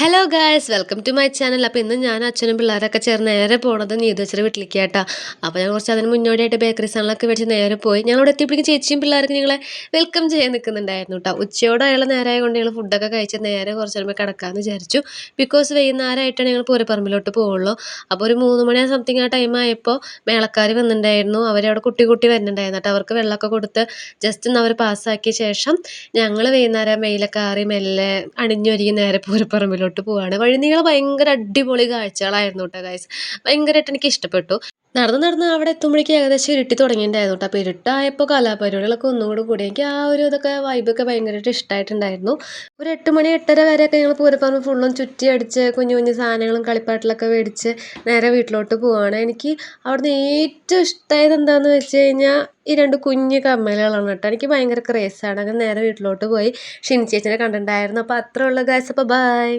Hello guys welcome to my channel. അപ്പോൾ ഇന്ന് ഞാൻ അച്ഛനും പിള്ളേരൊക്കെ ചേർന്ന് നേരെ പോണത് നീതുവച്ചൊരു വീട്ടിലേക്ക് കേട്ടോ. അപ്പോൾ ഞാൻ കുറച്ച് അതിന് മുന്നോടിയായിട്ട് ബേക്കറി സാധനങ്ങളൊക്കെ മേടിച്ച് നേരെ പോയി. ഞങ്ങളവിടെ എത്തിയപ്പോഴേക്കും ചേച്ചിയും പിള്ളേർക്ക് ഞങ്ങളെ വെൽക്കം ചെയ്യാൻ നിൽക്കുന്നുണ്ടായിരുന്നു കേട്ടോ. ഉച്ചയോടെ അയാൾ നേരെ കൊണ്ട് ഞങ്ങൾ ഫുഡൊക്കെ കഴിച്ച് നേരെ കുറച്ച് നേരം കിടക്കാമെന്ന് വിചാരിച്ചു. ബിക്കോസ് വൈകുന്നേരമായിട്ടാണ് ഞങ്ങൾ പൂരപ്പറമ്പിലോട്ട് പോവുള്ളൂ. അപ്പോൾ ഒരു 3 മണി സംതിങ് ആ ടൈം ആയപ്പോൾ മേളക്കാർ വന്നിട്ടുണ്ടായിരുന്നു. അവരവിടെ കുട്ടി വരുന്നുണ്ടായിരുന്നു കേട്ടോ. അവർക്ക് വെള്ളമൊക്കെ കൊടുത്ത് ജസ്റ്റ് ഒന്ന് അവർ പാസ്സാക്കിയ ശേഷം ഞങ്ങൾ വൈകുന്നേരം വെയിലൊക്കെ ആറി മെല്ലെ അണിഞ്ഞൊരുങ്ങി നേരെ പൂരപ്പറമ്പിലോട്ട് പോവാണ്. വഴിനീളെ ഭയങ്കര അടിപൊളി കാഴ്ചകളായിരുന്നു കേട്ടോ ഗൈസ്. ഭയങ്കരമായിട്ട് എനിക്ക് ഇഷ്ടപ്പെട്ടു. നടന്ന് അവിടെ എത്തുമ്പോഴേക്കും ഏകദേശം ഇരുട്ടി തുടങ്ങിയിട്ടുണ്ടായിരുന്നു കേട്ടോ. അപ്പോൾ ഇരുട്ടായപ്പോൾ കലാപരിപാടികളൊക്കെ ഒന്നുകൂടി കൂടി. എനിക്ക് ആ ഒരു ഇതൊക്കെ വൈബൊക്കെ ഭയങ്കരമായിട്ട് ഇഷ്ടമായിട്ടുണ്ടായിരുന്നു. ഒരു 8 മണി 8:30 വരെയൊക്കെ ഞങ്ങൾ പൂരപ്പറമ്പ് ഫുള്ളും ചുറ്റി അടിച്ച് കുഞ്ഞു കുഞ്ഞു സാധനങ്ങളും കളിപ്പാട്ടിലൊക്കെ മേടിച്ച് നേരെ വീട്ടിലോട്ട് പോവാണ്. എനിക്ക് അവിടുന്ന് ഏറ്റവും ഇഷ്ടമായത് എന്താണെന്ന് വെച്ച് കഴിഞ്ഞാൽ ഈ 2 കുഞ്ഞു കമ്മലുകളാണ് കേട്ടോ. എനിക്ക് ഭയങ്കര ക്രേസാണ്. അങ്ങനെ നേരെ വീട്ടിലോട്ട് പോയി ഷിനി ചേച്ചിനെ കണ്ടിട്ടുണ്ടായിരുന്നു. അപ്പോൾ അത്രേ ഉള്ളൂ ഗൈസ്. അപ്പോൾ ബൈ.